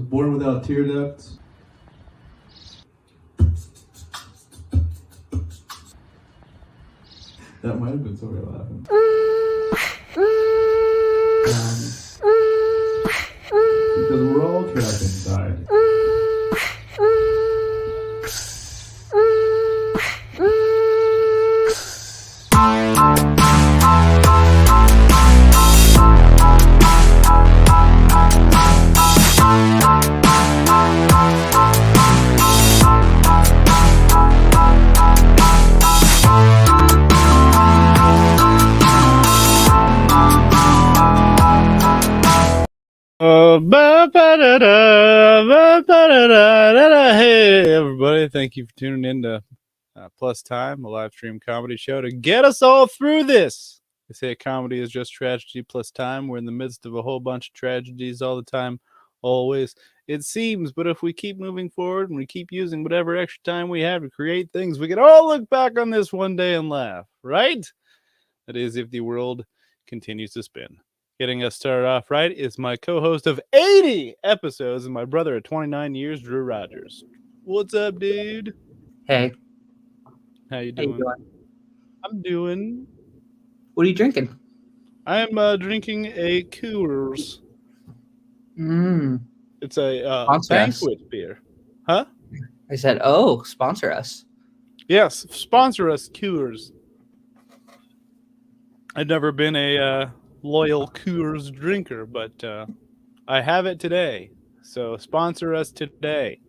born without tear ducts. That might have been sort of laughing. Because we're all trapped inside. Hey everybody, thank you for tuning in to Plus Time, a live stream comedy show to get us all through this. They say comedy is just tragedy plus time. We're in the midst of a whole bunch of tragedies all the time, always, it seems. But if we keep moving forward and we keep using whatever extra time we have to create things, we can all look back on this one day and laugh, right? That is, if the world continues to spin. Getting us started off right is my co-host of 80 episodes and my brother of 29 years, Drew Rogers. What's up, dude? Hey. How you doing? I'm doing... What are you drinking? I'm drinking a Coors. It's a banquet beer. Huh? I said, oh, sponsor us. Yes, sponsor us, Coors. I've never been a loyal Coors drinker, but I have it today. So sponsor us today.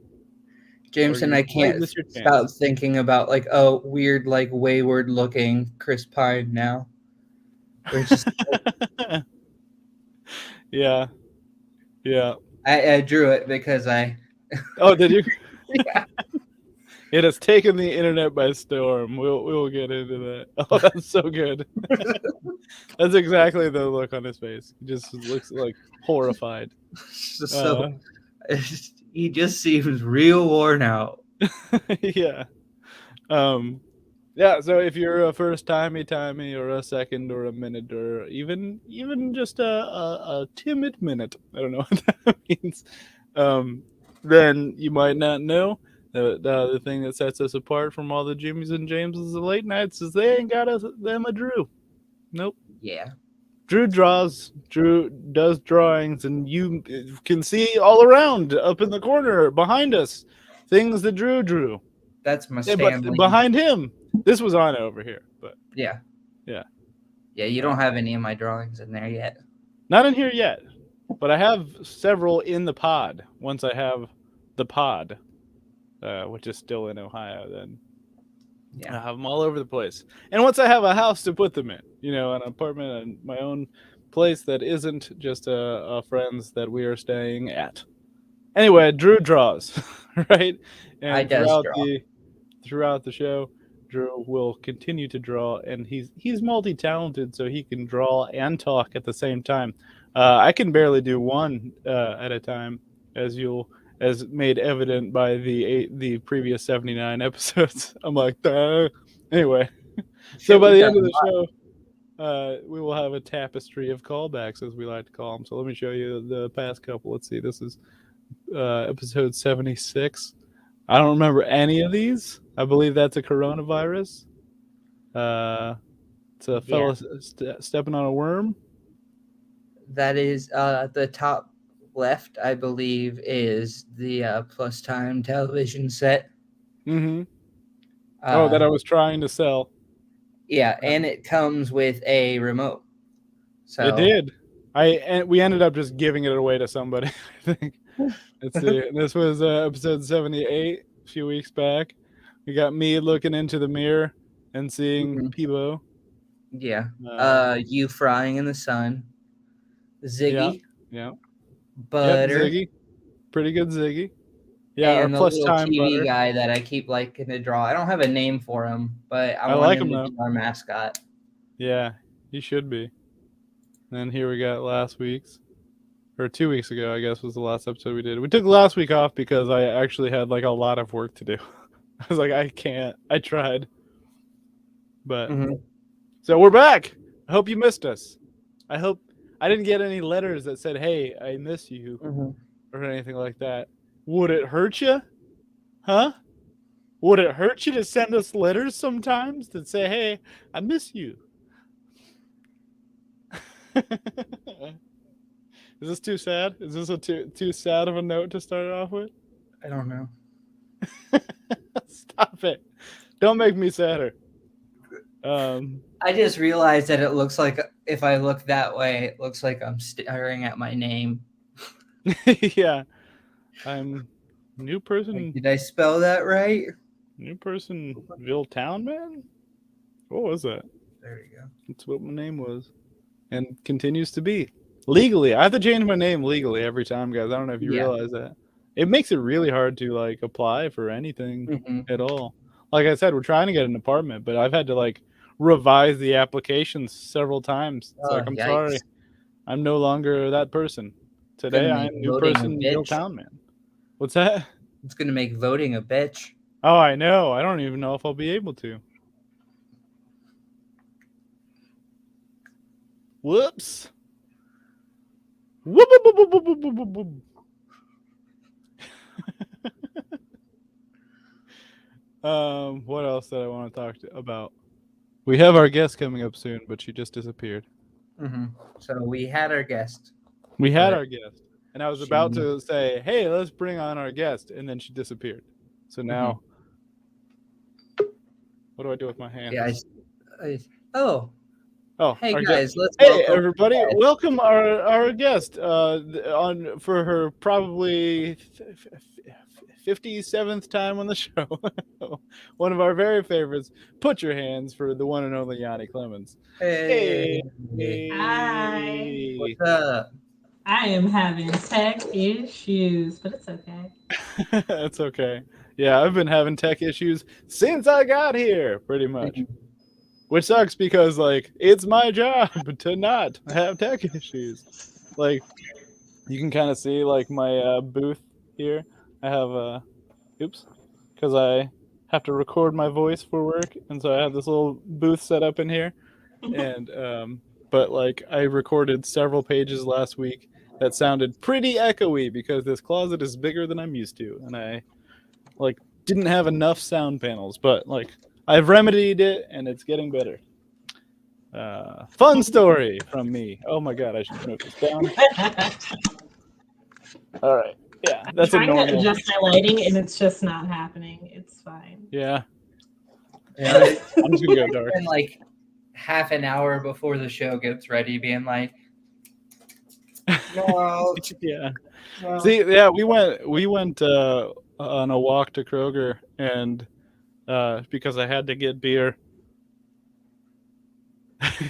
Jameson, I can't stop thinking about like weird, like wayward looking Chris Pine now. Just yeah. I drew it because I. Oh, did you? Yeah. It has taken the internet by storm. We'll get into that. Oh, that's so good. That's exactly the look on his face. He just looks like horrified. So he just seems real worn out. Yeah. Yeah, so if you're a first timey or a second or a minute or even just a timid minute, I don't know what that means, then you might not know the thing that sets us apart from all the Jimmys and Jameses of late nights is they ain't got them a Drew. Nope. Yeah. Drew does drawings, and you can see all around up in the corner behind us things that Drew drew. That's my but behind him, this was on over here, but yeah. You don't have any of my drawings in there yet. Not in here yet, but I have several in the pod. Once I have the pod, which is still in Ohio, then I have them all over the place. And once I have a house to put them in, an apartment and my own place that isn't just a friend's that we are staying at. Anyway, Drew draws, right? And throughout the show, Drew will continue to draw, and he's multi-talented, so he can draw and talk at the same time. I can barely do one at a time, as made evident by the previous 79 episodes. I'm like, anyway. So by the end of the show, we will have a tapestry of callbacks, as we like to call them. So let me show you the past couple. Let's see. This is episode 76. I don't remember any of these. I believe that's a coronavirus. It's a fellow stepping on a worm. That is the top left, I believe, is the Plus Time television set. Mm-hmm. That I was trying to sell. Yeah, and it comes with a remote. So it did. We ended up just giving it away to somebody, I think. Let's see. This was episode 78 a few weeks back. We got me looking into the mirror and seeing Peebo. Yeah. You frying in the sun. Ziggy. Yeah. Butter. Yep, Ziggy. Pretty good Ziggy. Yeah, and our the Plus little Time TV butter guy that I keep liking to draw. I don't have a name for him, but I want like him him to be our mascot. Yeah, he should be. And here we got last week's. Or 2 weeks ago, I guess, was the last episode we did. We took last week off because I actually had like a lot of work to do. I was like, I can't. I tried. But So we're back. I hope you missed us. I hope I didn't get any letters that said, hey, I miss you. or anything like that. Would it hurt you? Huh? Would it hurt you to send us letters sometimes that say, "Hey, I miss you"? Is this too sad? Is this a too sad of a note to start it off with? I don't know. Stop it. Don't make me sadder. I just realized that it looks like if I look that way, it looks like I'm staring at my name. Yeah. I'm new person. Did I spell that right? New person, Ville Town Man? What was that? There you go. That's what my name was. And continues to be. Legally. I have to change my name legally every time, guys. I don't know if you realize that. It makes it really hard to like apply for anything at all. Like I said, we're trying to get an apartment, but I've had to like revise the applications several times. It's like, I'm sorry. I'm no longer that person. Today I'm new person, Ville Town Man. What's that? It's gonna make voting a bitch. Oh, I know. I don't even know if I'll be able to. Whoops. Whoop, whoop, whoop, whoop, whoop, whoop, whoop, whoop. What else did I want to talk about? We have our guest coming up soon, but she just disappeared. So we had our guest. We had our guest, and I was about to say, "Hey, let's bring on our guest," and then she disappeared. So now, what do I do with my hand? Yeah. Oh, hey guys, let's everybody, welcome our guest on for her probably 57th time on the show. One of our very favorites. Put your hands for the one and only Yanni Clemens. Hey. Hi. What's up? I am having tech issues, but it's okay. That's okay. Yeah, I've been having tech issues since I got here, pretty much. Which sucks because, like, it's my job to not have tech issues. Like, you can kind of see, like, my booth here. I have, because I have to record my voice for work, and so I have this little booth set up in here. And, but, like, I recorded several pages last week that sounded pretty echoey because this closet is bigger than I'm used to. And I, like, didn't have enough sound panels, but, like, I've remedied it, and it's getting better. Fun story from me. Oh my god, I should note this down. All right. Yeah, that's I'm trying to adjust my lighting, and it's just not happening. It's fine. Yeah. I'm just gonna go dark. And like half an hour before the show gets ready, being like, no. Yeah. No. See, yeah, we went on a walk to Kroger, and because I had to get beer.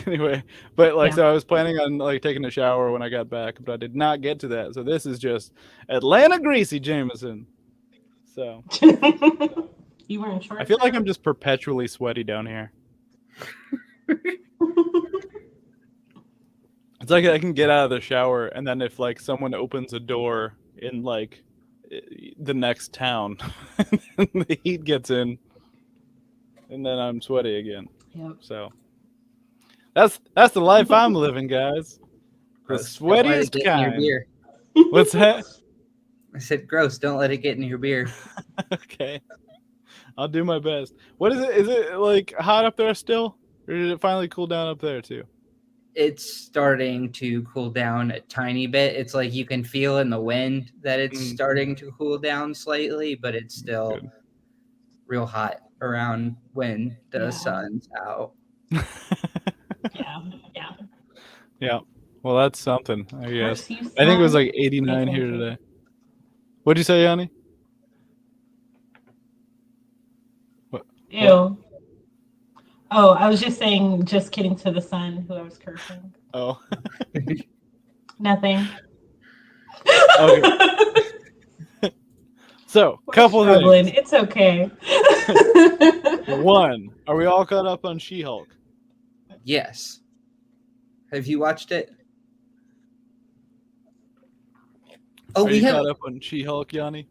Anyway, but like, so I was planning on like taking a shower when I got back, but I did not get to that. So this is just Atlanta Greasy Jameson. So you wearing shorts? I feel like I'm just perpetually sweaty down here. It's like I can get out of the shower, and then if like someone opens a door in like the next town, the heat gets in, and then I'm sweaty again. Yep. So that's the life I'm living, guys. The sweatiest kind. What's that? I said, gross. Don't let it get in your beer. Okay. I'll do my best. What is it? Is it like hot up there still? Or did it finally cool down up there too? It's starting to cool down a tiny bit. It's like you can feel in the wind that it's starting to cool down slightly, but it's still real hot around when the sun's out. Yeah. Well, that's something, I guess. I think it was like 89 here today. What'd you say, Yanni? What? Ew. Oh, I was just saying, just kidding to the sun who I was cursing. Oh. Nothing. Okay. So, couple things. It's okay. One, are we all caught up on She-Hulk? Yes. Have you watched it? Oh, we have caught up on She-Hulk, Yanni?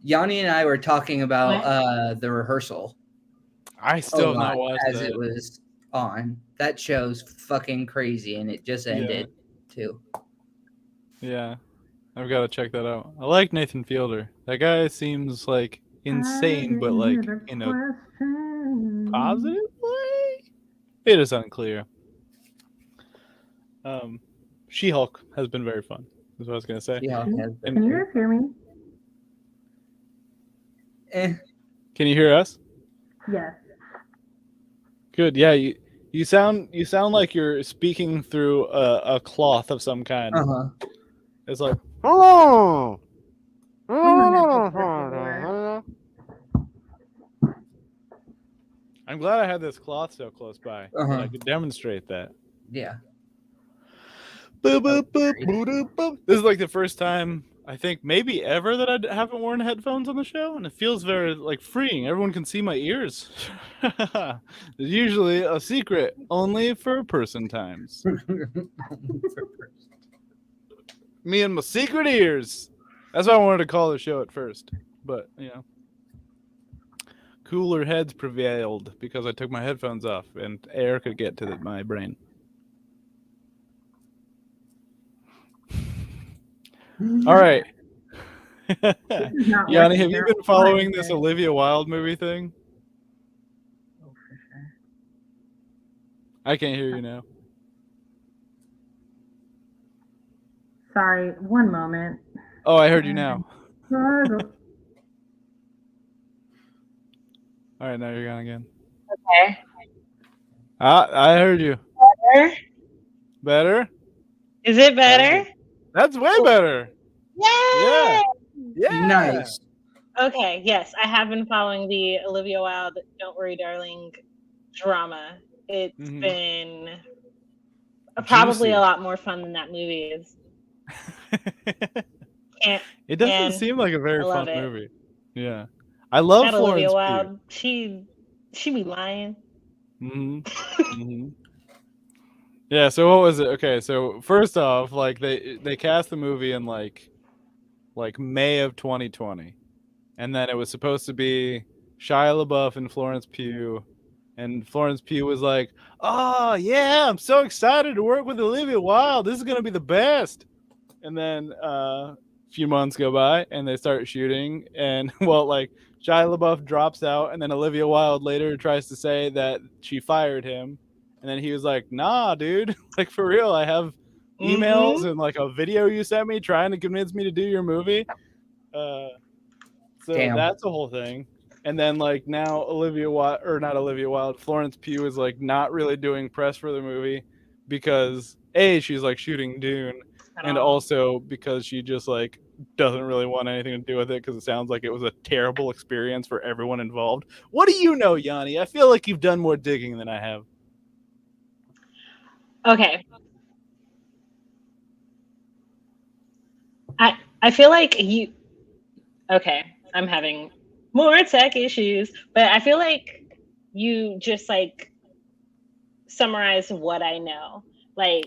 Yanni and I were talking about the rehearsal. I still have not watched as it was on. That show's fucking crazy, and it just ended too. Yeah, I've got to check that out. I like Nathan Fielder. That guy seems like insane, but like in a positive way. It is unclear. She-Hulk has been very fun. Is what I was gonna say. Yeah, Can you guys hear me? Can you hear us? Yes. Good. Yeah. You sound like you're speaking through a cloth of some kind. Uh-huh. It's like. I'm glad I had this cloth so close by. That I could demonstrate that. Yeah. Boop, boop, boop, boop, boop, boop. This is like the first time I think maybe ever that I haven't worn headphones on the show, and it feels very like freeing. Everyone can see my ears. There's usually a secret only for person times. Me and my secret ears. That's why I wanted to call the show at first, but you know, cooler heads prevailed because I took my headphones off and air could get to my brain. All right. Yanni, have you been following this Olivia Wilde movie thing? Oh, for sure. I can't hear you now. Sorry, one moment. Oh, I heard you now. Okay. All right, now you're gone again. I heard you. Better? Better? Is it better? That's way better. Yay! Yeah. Nice. Okay, yes, I have been following the Olivia Wilde "Don't Worry, Darling" drama. It's been probably a lot more fun than that movie is. It doesn't seem like a very fun movie. Yeah, I love that Florence Olivia Pugh. Wilde. She be lying. Yeah. So what was it? Okay. So first off, like they cast the movie in like May of 2020, and then it was supposed to be Shia LaBeouf and Florence Pugh, and Florence Pugh was like, "Oh yeah, I'm so excited to work with Olivia Wilde. This is gonna be the best." And then a few months go by, and they start shooting, and well, like Shia LaBeouf drops out, and then Olivia Wilde later tries to say that she fired him, and then he was like, "Nah, dude, like for real, I have emails and like a video you sent me trying to convince me to do your movie." So that's the whole thing. And then like now Florence Pugh is like not really doing press for the movie because she's like shooting Dune, and also because she just like doesn't really want anything to do with it because it sounds like it was a terrible experience for everyone involved. What do you know, Yanni? I feel like you've done more digging than I have. Okay. I feel like I'm having more tech issues, but I feel like you just like summarize what I know. Like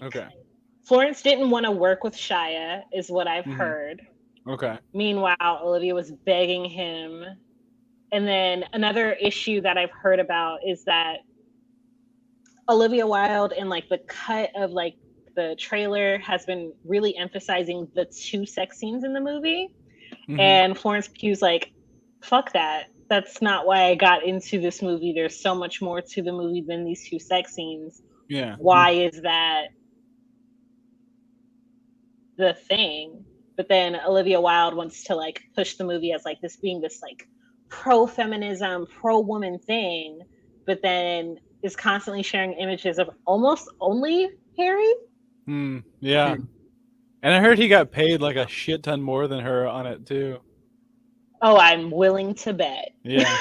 Florence didn't want to work with Shia is what I've heard. Okay. Meanwhile, Olivia was begging him. And then another issue that I've heard about is that Olivia Wilde in like the cut of like the trailer has been really emphasizing the 2 sex scenes in the movie. And Florence Pugh's like, fuck that. That's not why I got into this movie. There's so much more to the movie than these 2 sex scenes. Yeah. Why is that the thing? But then Olivia Wilde wants to like push the movie as like this being this like pro-feminism, pro-woman thing, but then is constantly sharing images of almost only Harry. Yeah. And I heard he got paid like a shit ton more than her on it too. Oh, I'm willing to bet. Yeah.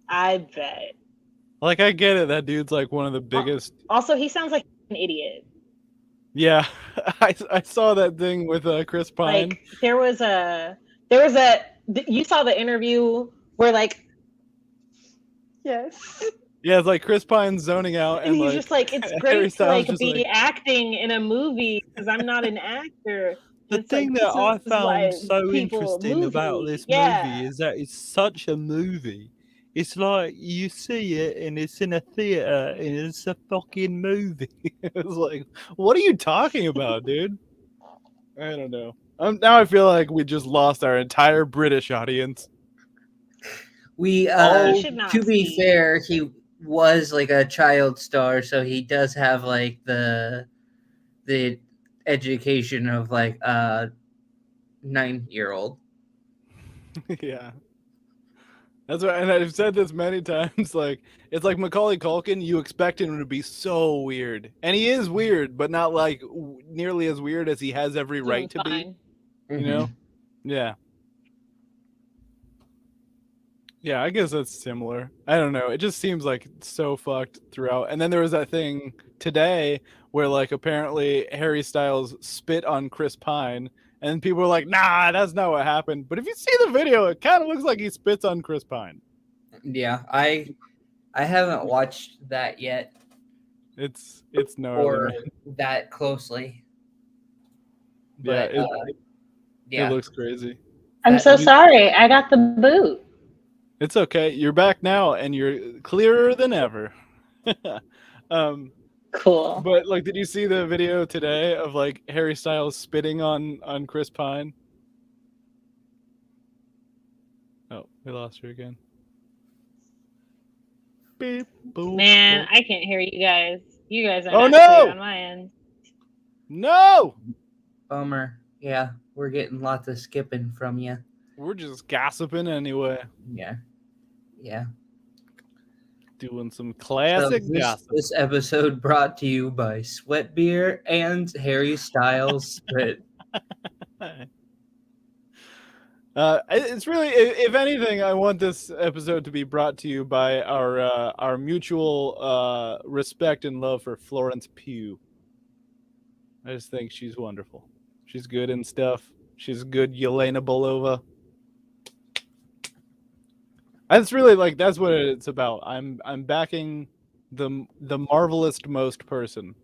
I bet. Like I get it. That dude's like one of the biggest. Also, he sounds like an idiot. Yeah. I saw that thing with Chris Pine. Like there was a you saw the interview where like yes. Yeah, it's like Chris Pine zoning out, and he's like, just like, it's great to like be acting in a movie because I'm not an actor. The thing that I found so interesting about this movie is that it's such a movie. It's like you see it and it's in a theater and it's a fucking movie. It was like, what are you talking about, dude? I don't know. Now I feel like we just lost our entire British audience. We You should not to be speak. fair, he was like a child star, so he does have like the education of like a 9-year-old. Yeah. That's right, and I've said this many times. Like, it's like Macaulay Culkin. You expect him to be so weird, and he is weird, but not like nearly as weird as he has every right to be. Fine. You know? Yeah. Yeah, I guess that's similar. I don't know. It just seems like it's so fucked throughout. And then there was that thing today where, like, apparently Harry Styles spit on Chris Pine, and people were like, "Nah, that's not what happened." But if you see the video, it kind of looks like he spits on Chris Pine. Yeah, I haven't watched that yet It's gnarly. or Man. that closely. Yeah, But it looks crazy. I'm so sorry. I got the boot. It's okay. You're back now, and you're clearer than ever. Cool. But like, did you see the video today of like Harry Styles spitting on Chris Pine? Oh, we lost her again. Beep, boop, Man, boop. I can't hear you guys. You guys are Oh, not clear no! on my end. No, bummer. Yeah, we're getting lots of skipping from you. we're just gossiping anyway, Yeah. doing some So classic gossip. this episode brought to you by Sweat Beer and Harry Styles Spit. It's really, if anything, I want this episode to be brought to you by our mutual respect and love for Florence Pugh. I just think she's wonderful. She's good and stuff. She's good Yelena Belova. That's really like, that's what it's about. I'm backing the marvelous most person.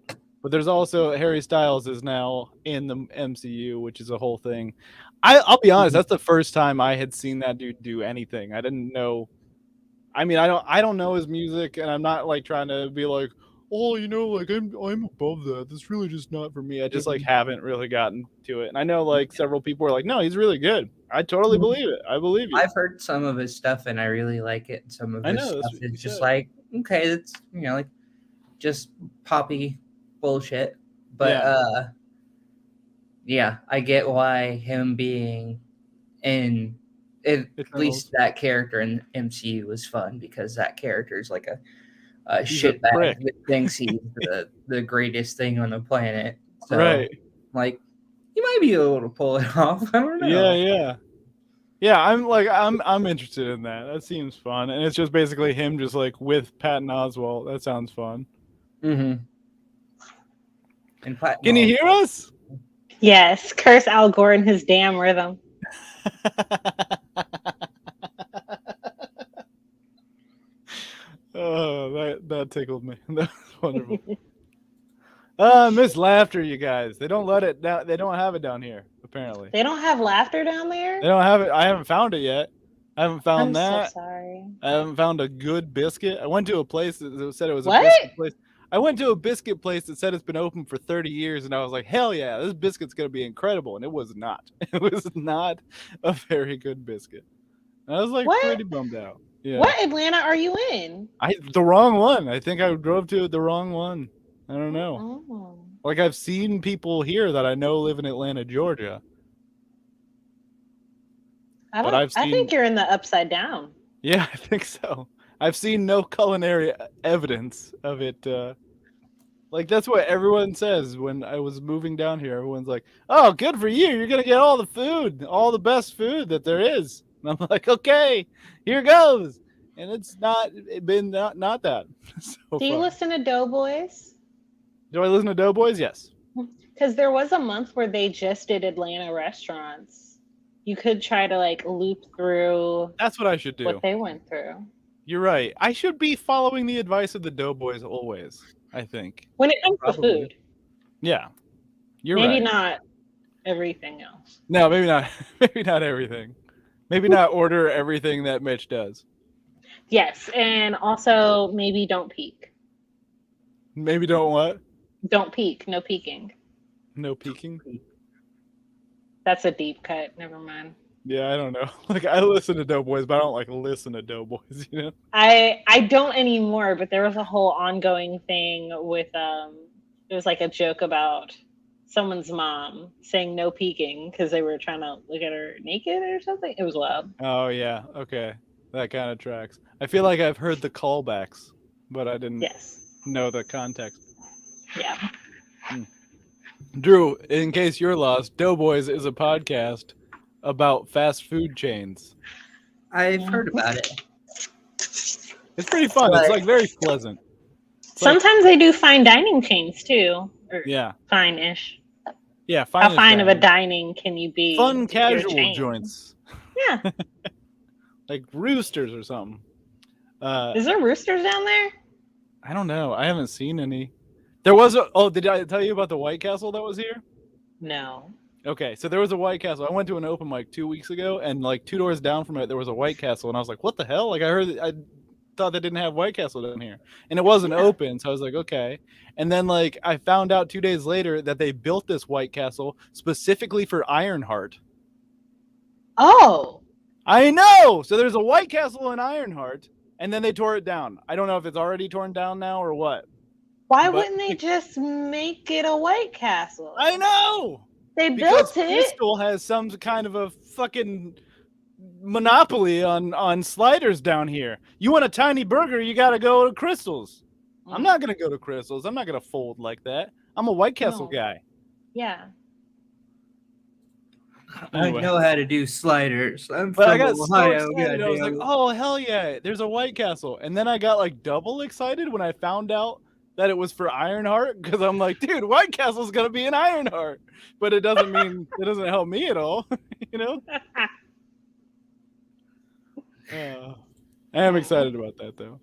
But there's also Harry Styles is now in the MCU, which is a whole thing. I'll be honest, that's the first time I had seen that dude do anything. I didn't know. I mean, I don't know his music, and I'm not like trying to be like, oh, you know, like I'm above that. That's really just not for me. I just like haven't really gotten to it. And I know like several people are like, no, he's really good. I totally believe it. I believe you. I've heard some of his stuff and I really like it. Some of I his know, that's stuff what you is just said. like, okay, it's like just poppy bullshit. But yeah, I get why him being in at least that character in MCU was fun, because that character is like a He's a shitbag prick. that thinks he's the greatest thing on the planet. So, Right. like, you might be able to pull it off. I don't know. Yeah. I'm interested in that. That seems fun, and it's just basically him just like with Patton Oswalt. That sounds fun. Mm-hmm. And Can you hear us? Yes, curse Al Gore and his damn rhythm. Oh, that tickled me. That was wonderful. Miss Laughter, you guys. They don't let it down. They don't have it down here, apparently. They don't have laughter down there? They don't have it. I haven't found it yet. I haven't found I'm that. so sorry. I haven't found a good biscuit. I went to a place that said it was What? a biscuit place. I went to a biscuit place that said it's been open for 30 years, and I was like, hell yeah, this biscuit's going to be incredible. And it was not. It was not a very good biscuit. And I was like What? pretty bummed out. Yeah. What Atlanta are you in? The wrong one. I think I drove to the wrong one. I don't know. Oh. Like, I've seen people here that I know live in Atlanta, Georgia. I think you're in the upside down. Yeah, I think so. I've seen no culinary evidence of it. Like, that's what everyone says when I was moving down here. Everyone's like, oh, good for you. You're going to get all the food, all the best food that there is. And I'm like, okay, here goes. And it's not that. So Do you far. listen to Doughboys? Do I listen to Doughboys? Yes. Because there was a month where they just did Atlanta restaurants. You could try to like loop through That's what I should do. what they went through. You're right. I should be following the advice of the Doughboys always, I think. When it comes Probably. to food. Yeah. You're Maybe right. not everything else. No, maybe not. Maybe not everything. Maybe not order everything that Mitch does. Yes, and also maybe don't peek. Maybe don't what? Don't peek. No peeking. No peeking? That's a deep cut. Never mind. Yeah, I don't know. Like I listen to Doughboys, but I don't like listen to Doughboys. You know. I don't anymore, but there was a whole ongoing thing with it was like a joke about someone's mom saying no peeking because they were trying to look at her naked or something. It was wild. Oh yeah. Okay. That kind of tracks. I feel like I've heard the callbacks, but I didn't know the context. Yeah. Drew, in case you're lost, Doughboys is a podcast about fast food chains. I've heard about it. It's pretty fun. It's like very pleasant. Sometimes they do fine dining chains too. Or yeah. Fine-ish. Yeah, How fine of a dining can you be? Fun casual joints. Yeah. Like Roosters or something. Is there Roosters down there? I don't know. I haven't seen any. There was did I tell you about the White Castle that was here? No. Okay, so there was a White Castle. I went to an open mic 2 weeks ago, and like 2 doors down from it, there was a White Castle, and I was like, "What the hell?" Like I thought they didn't have White Castle down here, and it wasn't open, so I was like, "Okay." And then like I found out 2 days later that they built this White Castle specifically for Ironheart. Oh. I know. So there's a White Castle in Ironheart, and then they tore it down. I don't know if it's already torn down now or what. Why wouldn't they just make it a White Castle? I know. They built it. Crystal has some kind of a fucking monopoly on sliders down here. You want a tiny burger, you got to go to Crystal's. I'm not going to go to Crystal's. I'm not going to fold like that. I'm a White Castle guy. Yeah. Anyway. I know how to do sliders. I'm but from I got Ohio. so excited. I was like, oh, hell yeah, there's a White Castle. And then I got like double excited when I found out that it was for Ironheart, because I'm like, dude, White Castle's going to be in Ironheart. But it doesn't mean, it doesn't help me at all, you know? I am excited about that, though.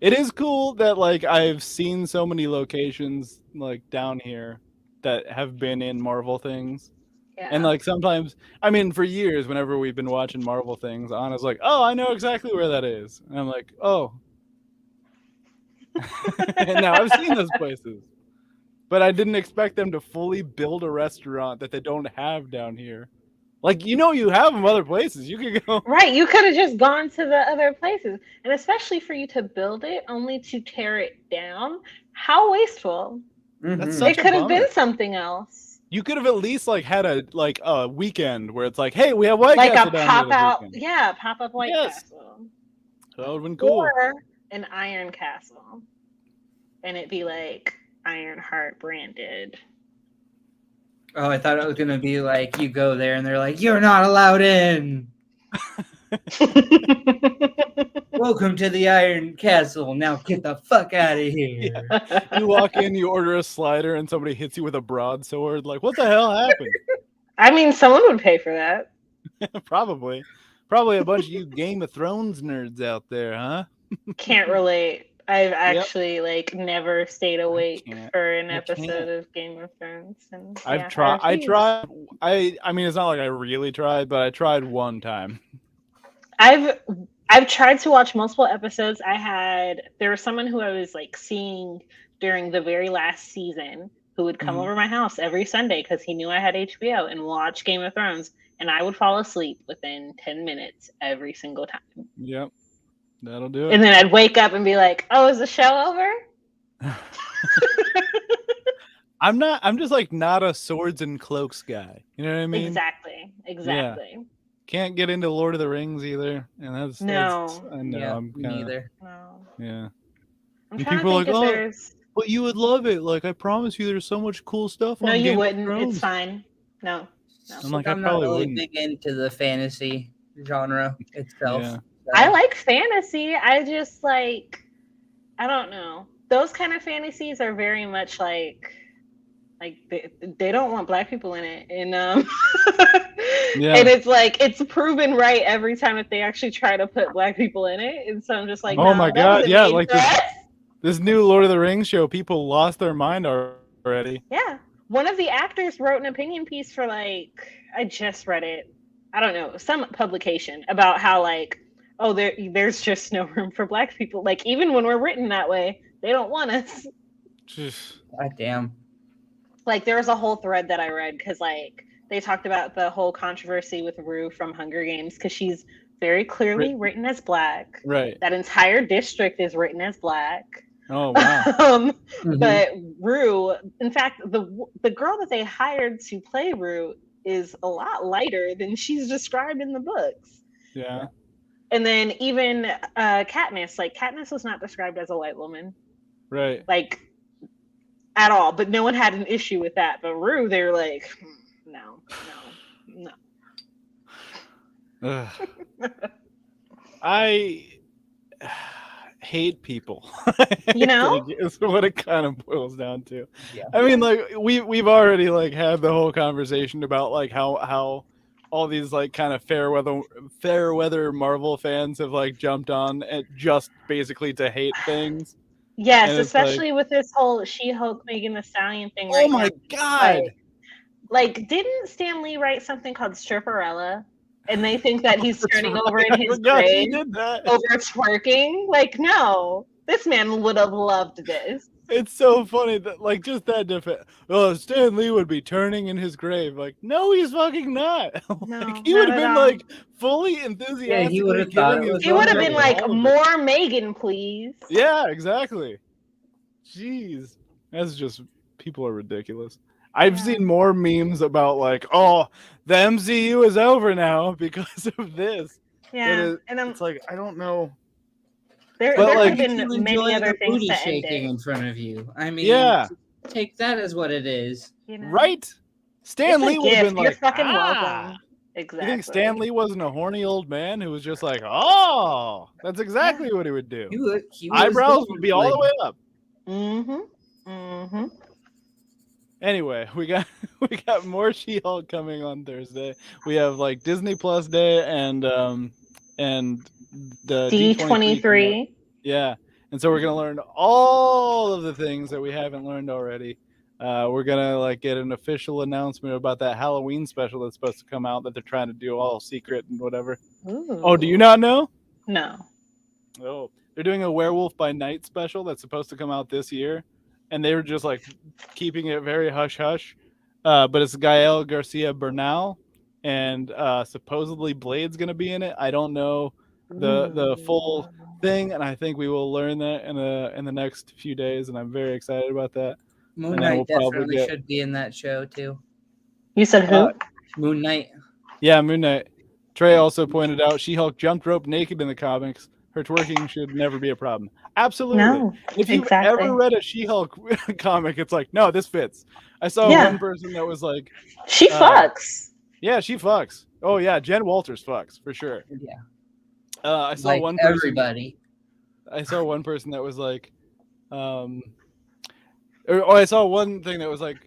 It is cool that, like, I've seen so many locations, like, down here that have been in Marvel things. Yeah. And, like, sometimes, I mean, for years, whenever we've been watching Marvel things, Anna's like, oh, I know exactly where that is. And I'm like, oh. And now I've seen those places. But I didn't expect them to fully build a restaurant that they don't have down here. Like, you know, you have them other places. You could go. Right. You could have just gone to the other places. And especially for you to build it only to tear it down. How wasteful. Mm-hmm. It could have been something else. You could have at least like had a weekend where it's like, hey, we have White Castle down pop out, pop up White Castle. That would have been cool. Or an Iron Castle, and it'd be like Ironheart branded. Oh, I thought it was gonna be like you go there and they're like, you're not allowed in. Welcome to the Iron Castle. Now get the fuck out of here. Yeah. You walk in, you order a slider, and somebody hits you with a broadsword. Like, what the hell happened? I mean, someone would pay for that. Probably a bunch of you Game of Thrones nerds out there, huh? Can't relate. I've actually never stayed awake for an episode of Game of Thrones. And I've tried. I mean, it's not like I really tried, but I tried one time. I've tried to watch multiple episodes. There was someone who I was seeing during the very last season who would come over my house every Sunday because he knew I had HBO and watch Game of Thrones, and I would fall asleep within 10 minutes every single time. Yep. That'll do it. And then I'd wake up and be like, oh, is the show over? I'm just not a swords and cloaks guy. You know what I mean? Exactly. Yeah. Can't get into Lord of the Rings either. And I know. Yeah, I'm me neither. No. Yeah. I'm trying to think if there's... But you would love it. Like, I promise you there's so much cool stuff on Game of Thrones. No, you wouldn't. It's fine. No. I'm like, I'm not really big into the fantasy genre itself. Yeah. I like fantasy. I just I don't know. Those kind of fantasies are very much like they don't want Black people in it, and and it's proven right every time that they actually try to put Black people in it, and so I'm just like, oh my god, yeah, like this new Lord of the Rings show, people lost their mind already. Yeah, one of the actors wrote an opinion piece for I just read it, I don't know, some publication about how oh, there's just no room for Black people. Even when we're written that way, they don't want us. God damn. There was a whole thread that I read because they talked about the whole controversy with Rue from Hunger Games because she's very clearly written as Black. Right. That entire district is written as Black. Oh wow. But Rue, in fact, the girl that they hired to play Rue is a lot lighter than she's described in the books. Yeah. And then even Katniss, like Katniss was not described as a white woman, Right. like at all. But no one had an issue with that. But Rue, they're like, no. Ugh. I hate people. You know? It's what it kind of boils down to. Yeah. I mean, like we've already like had the whole conversation about like how all these like kind of fair weather Marvel fans have like jumped on it just basically to hate things. Yes, And it's especially with this whole She-Hulk Megan Thee Stallion thing. Oh my god! Like, didn't Stan Lee write something called Stripperella? And they think that he's That's turning right. over in his I forgot he grave did that. over twerking. Like, no, this man would have loved this. It's so funny that like just that different. Oh, Stan Lee would be turning in his grave. Like, no, he's fucking not. No, like, he would have not been at all. like fully enthusiastic. Yeah, he would have thought it was He would have Right. been like, all of it. more Megan, please. Yeah, exactly. Jeez, that's just people are ridiculous. I've Yeah. seen more memes about like, oh, the MCU is over now because of this. Yeah, and It's like I don't know. there but, have like, been You many enjoy other the things booty to end shaking it. in front of you. I mean, Yeah. take that as what it is. You know? Right? Stan It's a Lee would have gift. been You're like, fucking ah. welcome. Exactly. You think Stan Lee wasn't a horny old man who was just like, oh, that's exactly what he would do. He was Eyebrows would be all the way up. Mm-hmm. Mm-hmm. Anyway, we got more She-Hulk coming on Thursday. We have like Disney Plus Day and the D23. Yeah, and so we're gonna learn all of the things that we haven't learned already. We're gonna like get an official announcement about that Halloween special that's supposed to come out that they're trying to do all secret and whatever. Ooh. Oh, do you not know? No. Oh, they're doing a Werewolf by Night special that's supposed to come out this year, and they were just like keeping it very hush hush. But it's Gael Garcia Bernal, and supposedly Blade's gonna be in it. I don't know the full thing, and I think we will learn that in the next few days, and I'm very excited about that. Moon And then Knight we'll probably definitely get- should be in that show too. You said who? Moon Knight. Yeah, Moon Knight. Trey also pointed out She-Hulk jumped rope naked in the comics. Her twerking should never be a problem. Absolutely. No. If you've exactly. ever read a She-Hulk comic, it's like, no, this fits. I saw Yeah. one person that was like, She fucks. yeah, she fucks. Oh yeah, Jen Walters fucks for sure. Yeah. I saw Like one person. everybody. I saw one person that was like, I saw one thing that was like,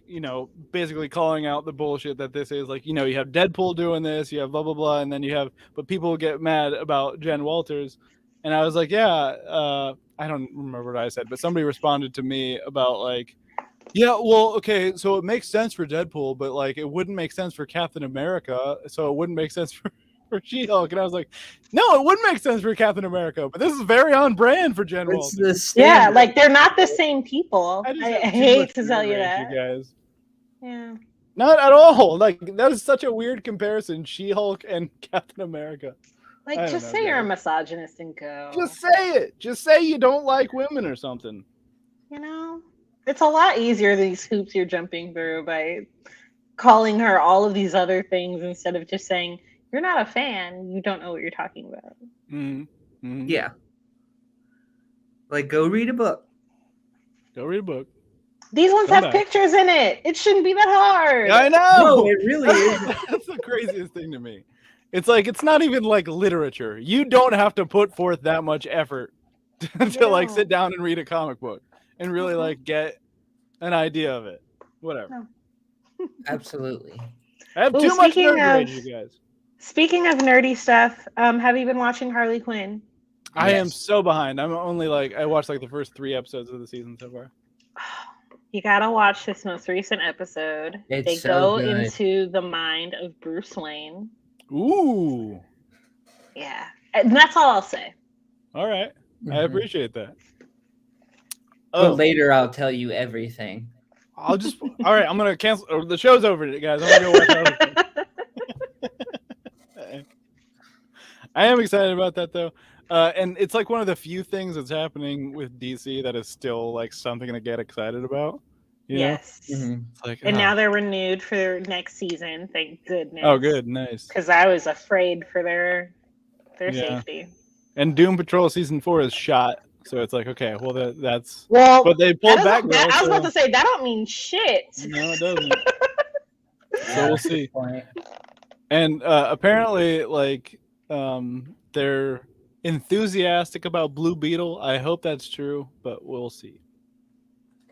basically calling out the bullshit that this is like, you have Deadpool doing this, you have blah blah blah, and then you have, but people get mad about Jen Walters, and I was like, yeah, I don't remember what I said, but somebody responded to me about like, yeah, well, okay, so it makes sense for Deadpool, but like it wouldn't make sense for Captain America, so it wouldn't make sense for She-Hulk, and I was like, no, it wouldn't make sense for Captain America, but this is very on brand for Jen It's Walters. the Yeah, standard. like they're not the same people. I just I have too hate much to tell nerd you rage, that. you guys. Yeah. Not at all. Like that is such a weird comparison. She-Hulk and Captain America. Like, I don't just know, say you're a guys. misogynist and go. Just say it. Just say you don't like women or something. It's a lot easier these hoops you're jumping through by calling her all of these other things instead of just saying you're not a fan. You don't know what you're talking about. Mm-hmm. Mm-hmm. Yeah. Like, go read a book. Go read a book. These ones Come have back. pictures in it. It shouldn't be that hard. I know. No, it really is. That's the craziest thing to me. It's like it's not even like literature. You don't have to put forth that much effort to like No. sit down and read a comic book and really Mhm. like get an idea of it. Whatever. Absolutely. I have Ooh, too much speaking nerd of- rage, you guys. Speaking of nerdy stuff, have you been watching Harley Quinn? I am Yes. so behind. I'm only like I watched like the first 3 episodes of the season so far. You gotta watch this most recent episode. It's They so go good. into the mind of Bruce Wayne. Ooh. Yeah, and that's all I'll say. All right. I Mhm. appreciate that. But Oh, later I'll tell you everything. I'll just. All right, I'm gonna cancel. Or the show's over, guys. I'm gonna go watch other things. I am excited about that though, and it's like one of the few things that's happening with DC that is still like something to get excited about. You know? Yes. It's like, And now they're renewed for next season. Thank goodness. Oh, good, nice. Because I was afraid for their safety. And Doom Patrol season 4 is shot, so it's like, okay, well that's. Well, but they pulled back. I was about to say that don't mean shit. No, it doesn't. So we'll see. And apparently, like, they're enthusiastic about Blue Beetle. I hope that's true, but we'll see.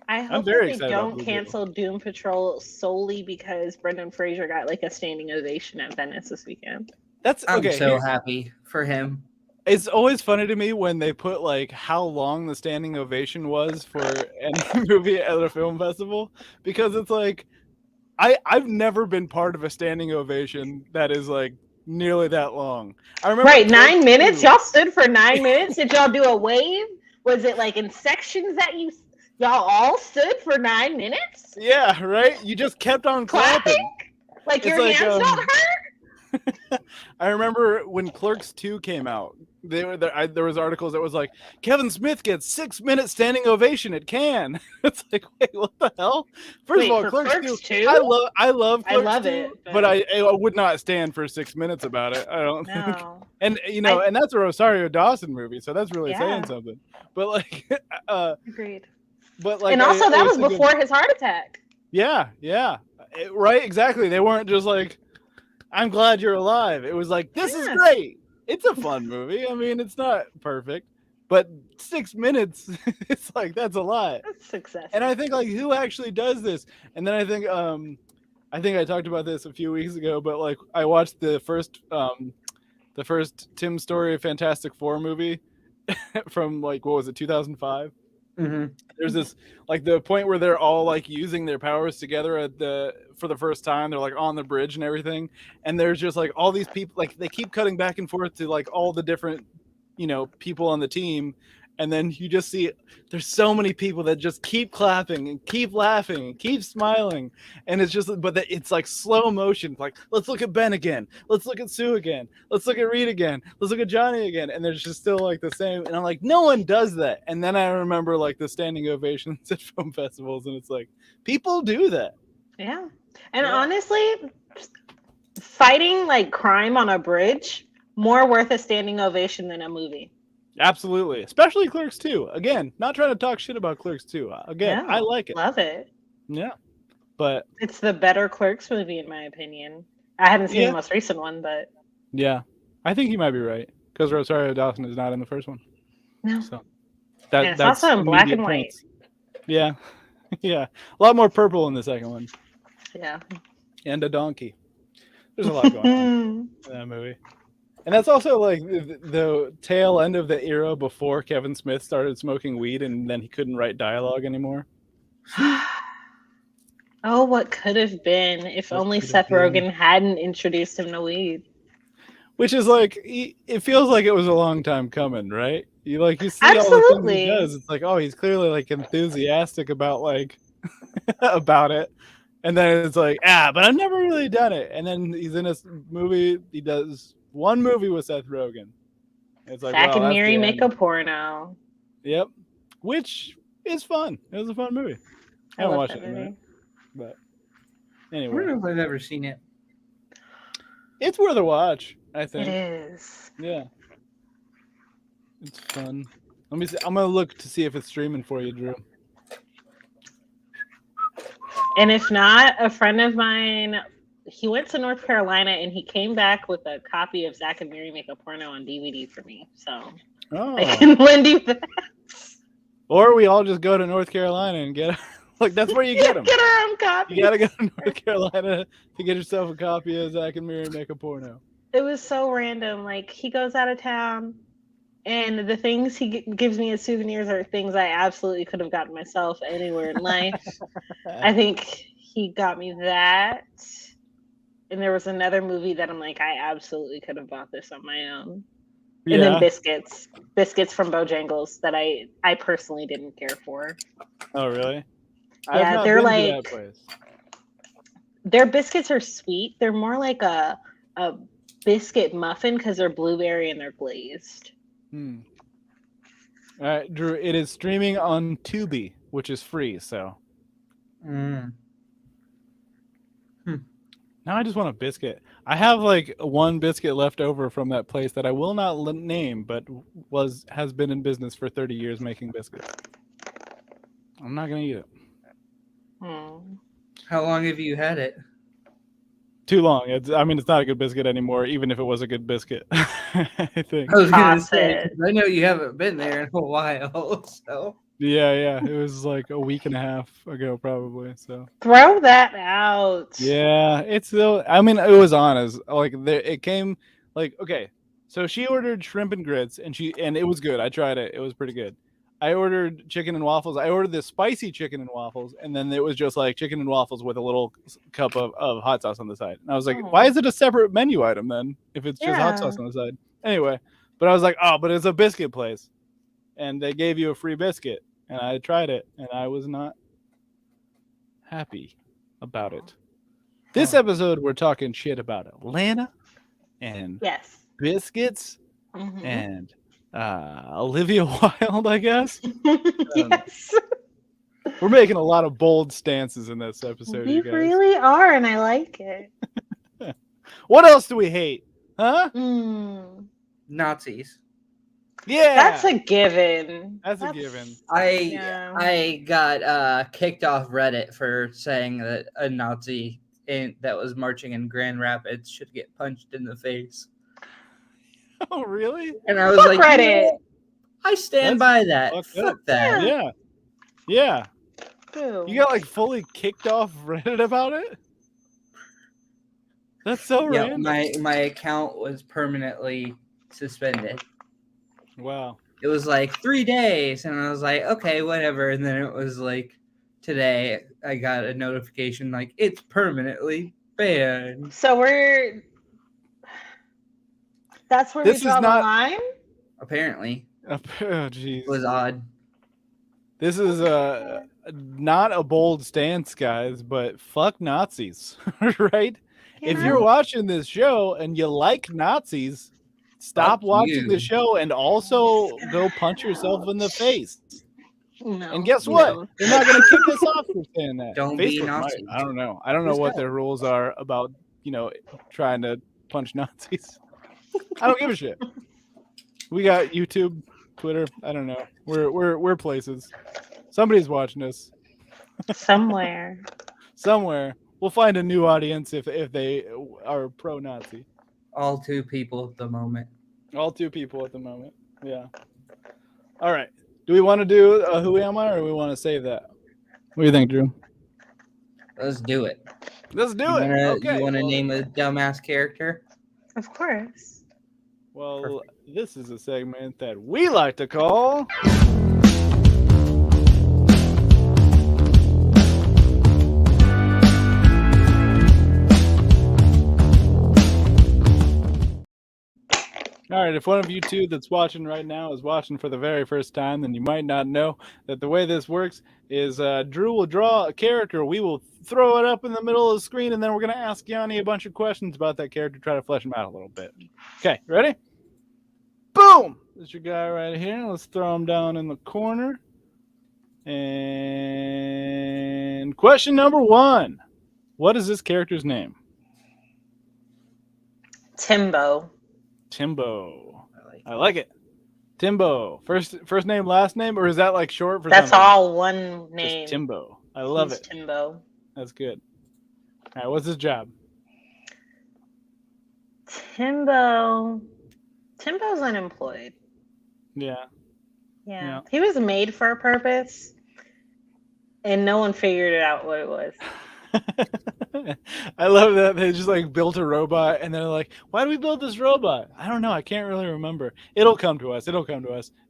I hope that they don't cancel Doom Patrol solely because Brendan Fraser got like a standing ovation at Venice this weekend. I'm so happy for him. It's always funny to me when they put like how long the standing ovation was for any movie at a film festival, because it's like I've never been part of a standing ovation that is like nearly that long. I remember 9 minutes. Y'all stood for 9 minutes. Did y'all do a wave? Was it like in sections that y'all all stood for 9 minutes? Yeah, right. You just kept on clapping. Like your hands don't hurt. I remember when Clerks 2 came out. There was articles that was like Kevin Smith gets 6 minute standing ovation at Cannes. It's like, wait, what the hell? First of all, Clerks 2. I love Clerks 2, but I would not stand for 6 minutes about it. I don't think. And and that's a Rosario Dawson movie, so that's really saying something. But like, agreed. But like, and also that was before his heart attack. Yeah, right, exactly. They weren't just like, I'm glad you're alive. It was like, this is great. It's a fun movie. I mean, it's not perfect, but 6 minutes, it's like, that's a lot. That's success. And I think like, who actually does this? And then I think I talked about this a few weeks ago, but like I watched the first Tim Story Fantastic Four movie from like, what was it, 2005? Mm-hmm. There's this like the point where they're all like using their powers together for the first time. They're like on the bridge and everything, and there's just like all these people, like they keep cutting back and forth to like all the different people on the team, and then you just see there's so many people that just keep clapping and keep laughing and keep smiling, and it's just it's like slow motion. Like, let's look at Ben again, let's look at Sue again, let's look at Reed again, let's look at Johnny again, and there's just still like the same. And I'm like, no one does that. And then I remember like the standing ovations at film festivals, and it's like people do that. Yeah, and honestly, fighting like crime on a bridge more worth a standing ovation than a movie. Absolutely, especially Clerks 2. Again, not trying to talk shit about Clerks 2. Again, I like it. Love it. Yeah, but it's the better Clerks movie in my opinion. I haven't seen the most recent one, but yeah, I think you might be right because Rosario Dawson is not in the first one. No, so that's also in black and white. Yeah, yeah, a lot more purple in the second one. Yeah, and a donkey. There's a lot going on in that movie. And that's also like the tail end of the era before Kevin Smith started smoking weed and then he couldn't write dialogue anymore. Oh, what could have been if only Seth Rogen hadn't introduced him to weed. Which is like, it feels like it was a long time coming, right? You see all the things he does. It's like, oh, he's clearly like enthusiastic about like about it. And then it's like, but I've never really done it. And then he's in a movie, he does one movie with Seth Rogen. It's like, Zack and Miri make a porno. Yep. Which is fun. It was a fun movie. I haven't watched it in a minute. But anyway. I don't know if I've ever seen it. It's worth a watch, I think. It is. Yeah. It's fun. Let me see. I'm gonna look to see if it's streaming for you, Drew. And if not, a friend of mine, he went to North Carolina and he came back with a copy of Zack and Miri Make a Porno on DVD for me. So I can lend you that. Or we all just go to North Carolina and get like that's where you get them. Get our own copy. You gotta go to North Carolina to get yourself a copy of Zack and Miri Make a Porno. It was so random. Like he goes out of town, and the things he gives me as souvenirs are things I absolutely could have gotten myself anywhere in life. I think he got me that. And there was another movie that I'm like, I absolutely could have bought this on my own. Yeah. And then biscuits from Bojangles that I personally didn't care for. Oh, really? I've Yeah, not they're been to like that place. their biscuits are sweet. They're more like a biscuit muffin because they're blueberry and they're glazed. All right, Drew. It is streaming on Tubi, which is free. So Mm. now I just want a biscuit. I have like one biscuit left over from that place that I will not name, but has been in business for 30 years making biscuits. I'm not gonna eat it. Hmm. How long have you had it? Too long. It's not a good biscuit anymore, even if it was a good biscuit. I think. I was gonna Toss say, it. 'cause I know you haven't been there in a while, so Yeah. It was like a week and a half ago, probably. So. Throw that out. Yeah, it's still. I mean, it was honest. Like it came. Like okay, so she ordered shrimp and grits, and it was good. I tried it. It was pretty good. I ordered chicken and waffles. I ordered the spicy chicken and waffles, and then it was just like chicken and waffles with a little cup of hot sauce on the side. And I was like, why is it a separate menu item then if it's just hot sauce on the side? Anyway, but I was like, oh, but it's a biscuit place, and they gave you a free biscuit, and I tried it, and I was not happy about it. This episode, we're talking shit about Atlanta and Yes. biscuits Mhm. and Olivia Wilde, I guess. Yes. We're making a lot of bold stances in this episode, We you guys. really are, and I like it. What else do we hate? Huh? Mm. Nazis. Yeah. That's a given. That's a given. Yeah. I got kicked off Reddit for saying that a Nazi that was marching in Grand Rapids should get punched in the face. Oh, really? And I was Fuck like, Reddit. you know, I stand by that. fucked Fuck up. that. Yeah. Ew. You got like fully kicked off Reddit about it? That's so Yeah, random. my account was permanently suspended. Wow. It was like 3 days, and I was like, okay, whatever. And then it was like today I got a notification like it's permanently banned. So that's where This we is draw not- the line? Apparently, Oh, jeez. it was odd. This is not a bold stance, guys, but fuck Nazis, right? You If know? you're watching this show and you like Nazis, stop Fuck watching you. the show and also go punch yourself in the face. No. And guess what? No. They're not going to kick us off for saying that. Don't be Facebook might. Nazis. I don't know. I don't know what their rules are about, trying to punch Nazis. I don't give a shit. We got YouTube, Twitter. I don't know. We're places. Somebody's watching us Somewhere. somewhere. We'll find a new audience if they are pro-Nazi. All two people at the moment. All two people at the moment. Yeah. All right. Do we want to do Who Am I, or do we want to save that? What do you think, Drew? Let's do it. Let's do You it. wanna, Okay. you wanna well, name a dumbass character? Of course. Well, Perfect. this is a segment that we like to call. All right, if one of you two that's watching right now is watching for the very first time, then you might not know that the way this works is Drew will draw a character. We will throw it up in the middle of the screen, and then we're going to ask Yanni a bunch of questions about that character, try to flesh him out a little bit. Okay, ready? Boom! There's your guy right here. Let's throw him down in the corner. And question number 1. What is this character's name? Timbo. Timbo. I like it. Timbo. First name, last name, or is that like short for That's something? all one Just name. Timbo. I love He's it. Timbo. That's good. All right, what's his job? Timbo's unemployed. Yeah. Yeah. Yeah. He was made for a purpose, and no one figured it out what it was. I love that they just like built a robot and they're like, why do we build this robot? I don't know. I can't really remember. It'll come to us. And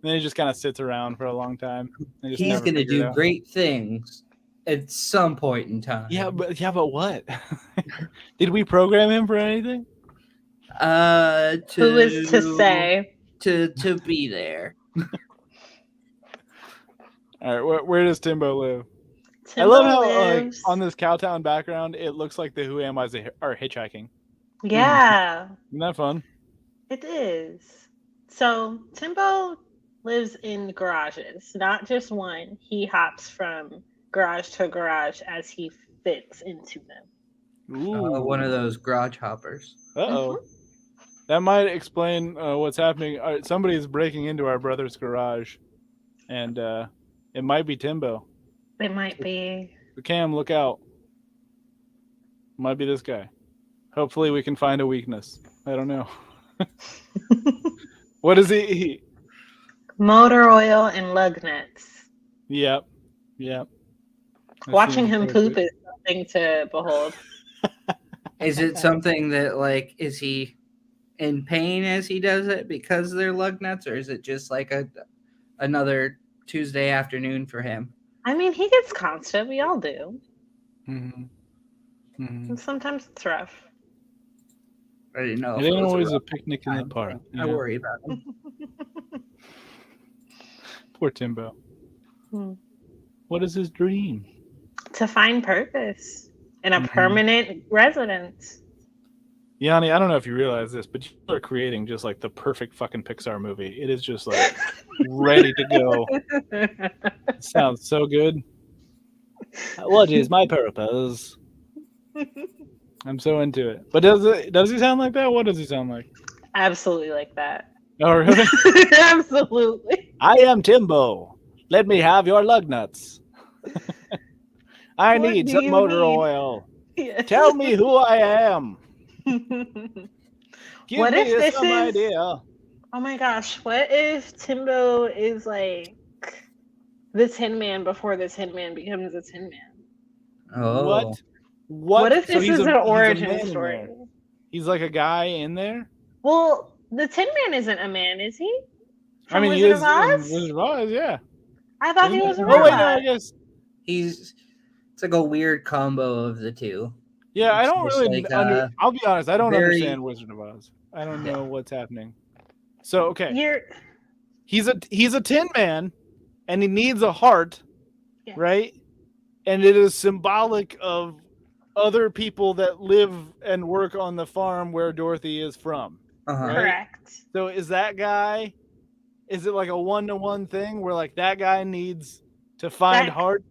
then he just kind of sits around for a long time. And just He's never gonna figure it do out. great things at some point in time. Yeah, but what? Did we program him for anything? Who Who is to say? to be there. All right, where does Timbo live? I love how lives. on this Cowtown background, it looks like the Who Am I's are hitchhiking. Yeah, Isn't that fun? it is. So Timbo lives in garages, not just one. He hops from garage to garage as he fits into them. Ooh. One of those garage hoppers. Uh-oh. That might explain what's happening. Somebody is breaking into our brother's garage, and it might be Timbo. It might be. Cam, look out. Might be this guy. Hopefully we can find a weakness. I don't know. What does he eat? Motor oil and lug nuts. Yep. Watching him poop is something to behold. Is it something that, like, is he in pain as he does it because they're lug nuts, or is it just like another Tuesday afternoon for him? I mean, he gets constant. We all do. Mm-hmm. And sometimes it's rough. I didn't know. It ain't always a picnic in the park. I worry about him. Poor Timbo. Hmm. What is his dream? To find purpose and a permanent residence. Yanni, I don't know if you realize this, but you are creating just like the perfect fucking Pixar movie. It is just like ready to go. It sounds so good. What is my purpose? I'm so into it. But does he sound like that? What does he sound like? Absolutely like that. Oh, really? Absolutely. I am Timbo. Let me have your lug nuts. I What need do some you motor need? oil. Yeah. Tell me who I am. Give What me if this some is- idea. Oh my gosh, what if Timbo is like the Tin Man before the Tin Man becomes a Tin Man? Oh, What? What if So this he's is a- an he's a origin man in story? there. He's like a guy in there. Well, the Tin Man isn't a man, is he? From I mean, Wizard he of is Oz? in Wizard of Oz, yeah. I thought he Isn't was it? a Oh wait, no, I robot. guess. it's like a weird combo of the two. Yeah, I It's don't just really. like, I'll be honest. I don't very- understand Wizard of Oz. I don't know what's happening. So okay, You're he's a Tin Man, and he needs a heart, Yeah. right? And it is symbolic of other people that live and work on the farm where Dorothy is from. Uh-huh. Right? correct. So is that guy? Is it like a 1-to-1 thing where like that guy needs to find That- heart?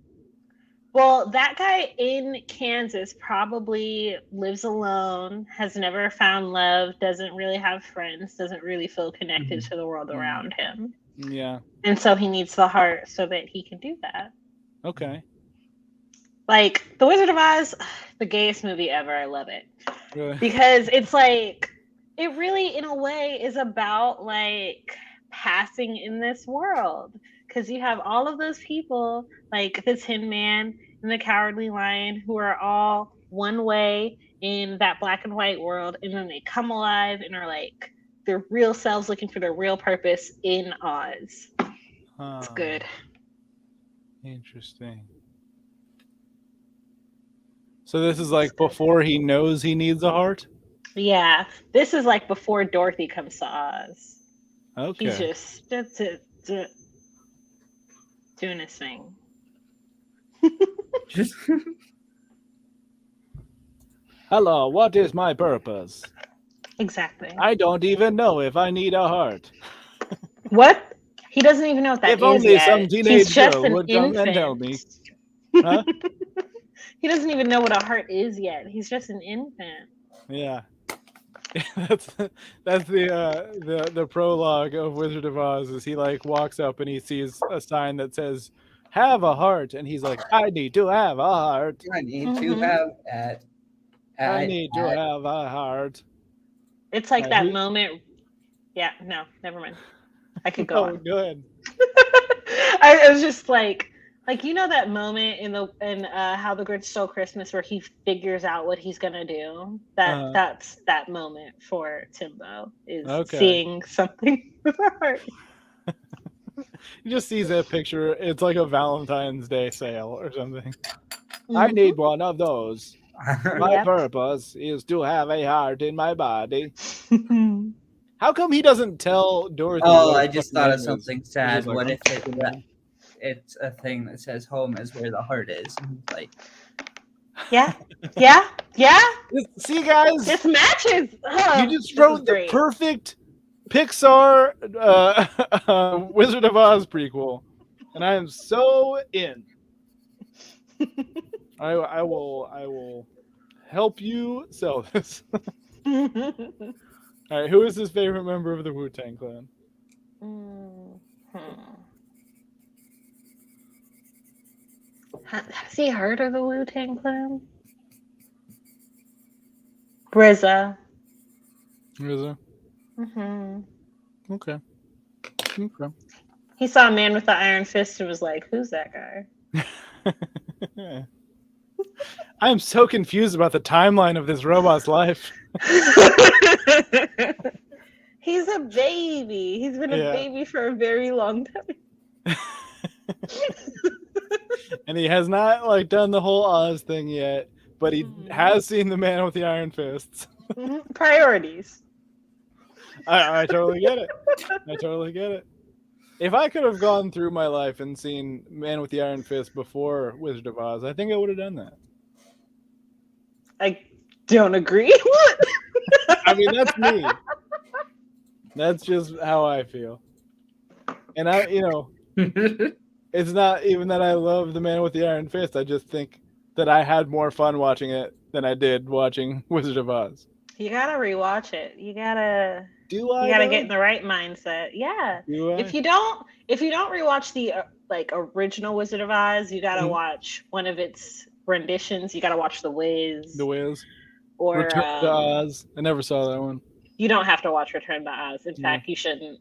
Well, that guy in Kansas probably lives alone, has never found love, doesn't really have friends, doesn't really feel connected to the world around him. Yeah. And so he needs the heart so that he can do that. Okay. Like, The Wizard of Oz, the gayest movie ever. I love it. Really? Because it's like, it really, in a way, is about like passing in this world. Because you have all of those people, like the Tin Man and the Cowardly Lion, who are all one way in that black and white world, and then they come alive and are like their real selves, looking for their real purpose in Oz. It's good. Interesting. So this is like before he knows he needs a heart? Yeah, this is like before Dorothy comes to Oz. Okay. He's just doing his thing. Just Hello, what is my purpose? Exactly. I don't even know if I need a heart. What? He doesn't even know what that is If only yet. some He's teenage just girl an would come infant. and tell me. Huh? He doesn't even know what a heart is yet. He's just an infant. Yeah. that's the prologue of Wizard of Oz is he like walks up and he sees a sign that says have a heart and he's like I need to have a heart. I need to Mhm. have that. I need to have a heart. It's like Right, that who- moment. Yeah, no, never mind. I could go Oh, on. good. I was just like you know that moment in How the Grinch Stole Christmas where he figures out what he's gonna do. That's that moment for Timbo is Okay. seeing something with a heart. He just sees that picture. It's like a Valentine's Day sale or something. I Mhm. need one of those. My Yep. purpose is to have a heart in my body. How come he doesn't tell Dorothy? Oh, what I his just fucking thought name of is? something He's sad. just like, What "I'm if it? fucking it's a thing that says home is where the heart is. And like, Yeah. See, guys, This matches. Oh, you just this wrote is the great. perfect Pixar Wizard of Oz prequel, and I am so in. I will help you sell this. All right, who is his favorite member of the Wu-Tang Clan? Has he heard of the Wu-Tang Clan? RZA. RZA. Mm-hmm. Okay. He saw a man with the iron fist and was like, "Who's that guy?" I am so confused about the timeline of this robot's life. He's a baby. He's been a baby for a very long time. And he has not like done the whole Oz thing yet, but he has seen the man with the iron fists. Priorities. I totally get it. I totally get it. If I could have gone through my life and seen Man with the Iron Fist before Wizard of Oz, I think I would have done that. I don't agree. I mean, that's me. That's just how I feel. And it's not even that I love the Man with the Iron Fist. I just think that I had more fun watching it than I did watching Wizard of Oz. You gotta rewatch it. You gotta get in the right mindset. Yeah. If you don't rewatch the original Wizard of Oz, you gotta watch one of its renditions. You gotta watch The Wiz. The Wiz. Or Return to Oz. I never saw that one. You don't have to watch Return to Oz. In fact, you shouldn't.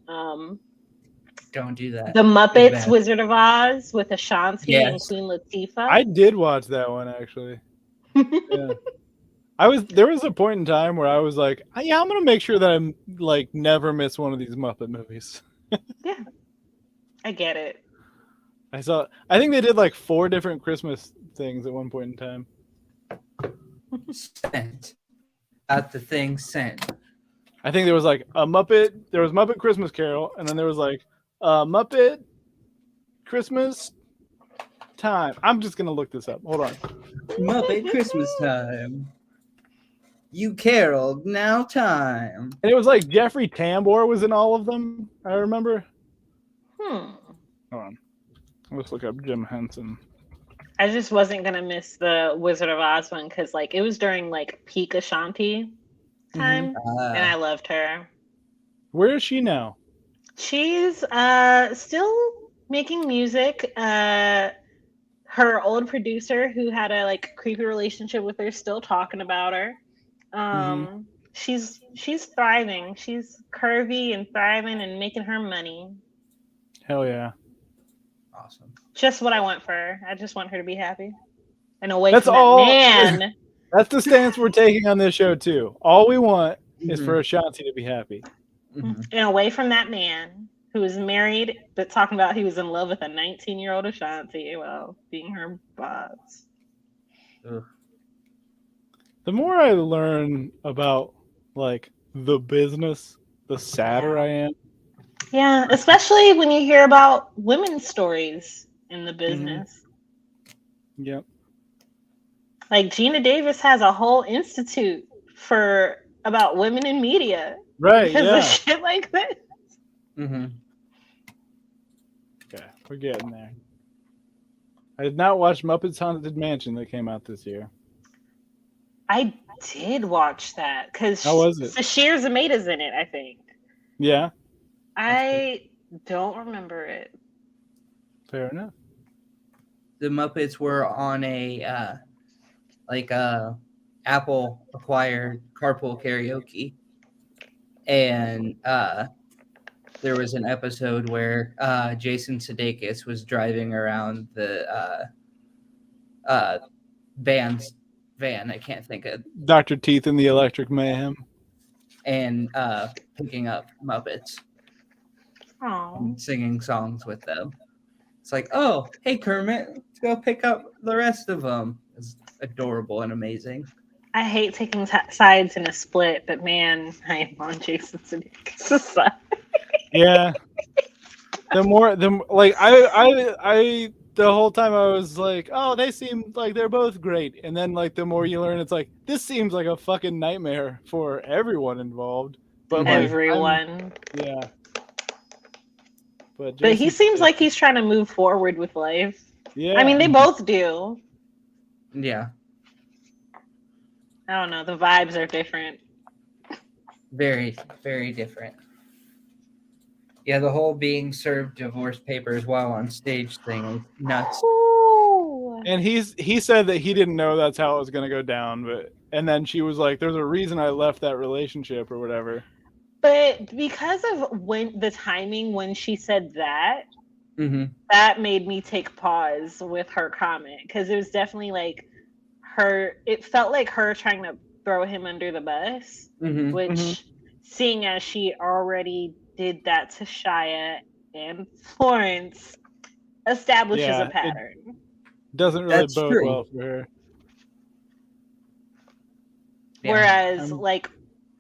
Don't do that. The Muppets Wizard of Oz with Ashanti and Queen Latifah. I did watch that one actually. Yeah. There was a point in time where I was like, yeah, I'm gonna make sure that I'm like never miss one of these Muppet movies. Yeah. I get it. I think they did like 4 different Christmas things at one point in time. Sent. Got the thing sent. I think there was like there was Muppet Christmas Carol, and then there was like Muppet Christmas Time. I'm just gonna look this up. Hold on. Muppet Christmas Time. You caroled, now time. And it was like Jeffrey Tambor was in all of them, I remember. Hold on. Let's look up Jim Henson. I just wasn't gonna miss the Wizard of Oz one because it was during peak Ashanti time, and I loved her. Where is she now? She's still making music. Her old producer, who had a creepy relationship with her, still talking about her. She's thriving. She's curvy and thriving and making her money. Hell yeah. Awesome. Just what I want for her. I just want her to be happy. And away That's from all, that man. That's the stance we're taking on this show too. All we want is for Ashanti to be happy. And away from that man who was married, but talking about he was in love with a 19-year-old Ashanti while being her boss. Ugh. The more I learn about the business, the sadder I am. Yeah, especially when you hear about women's stories in the business. Yep. Gina Davis has a whole institute about women in media. Right, because yeah. of shit like this. Okay, we're getting there. I did not watch Muppets Haunted Mansion that came out this year. I did watch that because how was it? Sashir Zamata's in it, I think. Yeah. I don't remember it. Fair enough. The Muppets were on a Apple acquired Carpool Karaoke, and there was an episode where Jason Sudeikis was driving around the band's van. I can't think of Dr. Teeth and the Electric Mayhem, and picking up Muppets. And singing songs with them. It's like, oh, hey Kermit, let's go pick up the rest of them. It's adorable and amazing. I hate taking sides in a split, but man, I am on Jason Sudeikis' side. Yeah. the whole time I was like, oh, they seem like they're both great, and then like the more you learn, it's like this seems like a fucking nightmare for everyone involved. But like, everyone. yeah. But he seems like he's trying to move forward with life. Yeah. I mean, they both do. Yeah. I don't know. The vibes are different. Very, very different. Yeah, the whole being served divorce papers while on stage thing is nuts. Ooh. And he said that he didn't know that's how it was gonna go down, and then she was like, "There's a reason I left that relationship or whatever." But because of the timing when she said that, Mm-hmm. that made me take pause with her comment, because it was definitely like it felt like her trying to throw him under the bus, Mm-hmm. which seeing as she already did that to Shia and Florence establishes a pattern. Doesn't really That's bode true. well for her. Yeah. Whereas like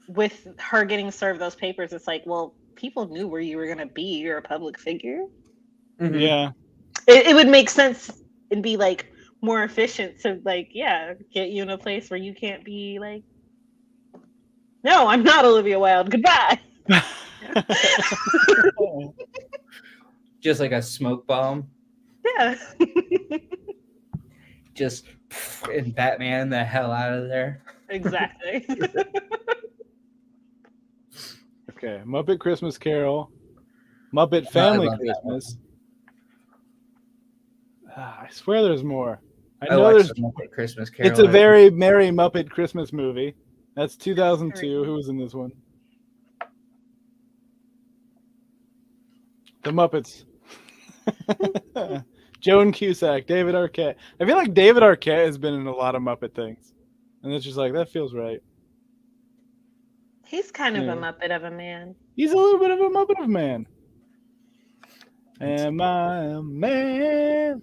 with her getting served those papers, it's like, well, people knew where you were going to be. You're a public figure. Mhm. Yeah. It would make sense and be like more efficient to like, yeah, get you in a place where you can't be like, no, I'm not Olivia Wilde. Goodbye. Just like a smoke bomb. Yeah. Just and Batman the hell out of there. Exactly. Okay, Muppet Christmas Carol, Muppet I Family love that Christmas. I swear there's more. I I know watched there's. the Muppet Christmas Carol. It's a very merry Muppet Christmas movie. That's 2002. Who was in this one? The Muppets. Joan Cusack, David Arquette. I feel like David Arquette has been in a lot of Muppet things, and it's just like that feels right. He's kind of Yeah. a Muppet of a man. He's a little bit of a Muppet of a man. Am I a man?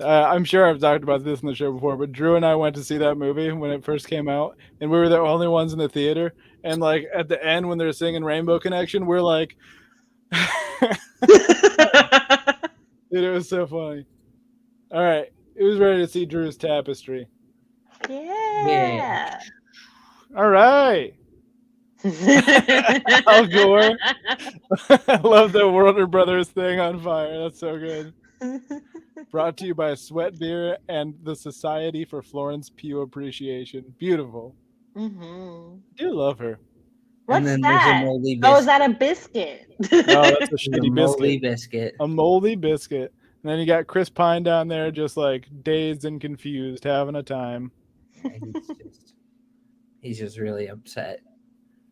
I'm sure I've talked about this in the show before, but Drew and I went to see that movie when it first came out, and we were the only ones in the theater. And like at the end, when they're singing Rainbow Connection, we're like, dude, it was so funny. All right, it was ready to see Drew's Tapestry. Yeah. All right. Al Gore. I love the Warner Brothers thing on fire. That's so good. Brought to you by Sweat Beer and the Society for Florence Pugh Appreciation. Beautiful. Mm-hmm. I do love her. What's there's a that? moldy Oh, is biscuit. that a biscuit? Oh, that's a There's a shitty moldy biscuit. biscuit. A moldy biscuit. And then you got Chris Pine down there just like dazed and confused, having a time. He's just really upset.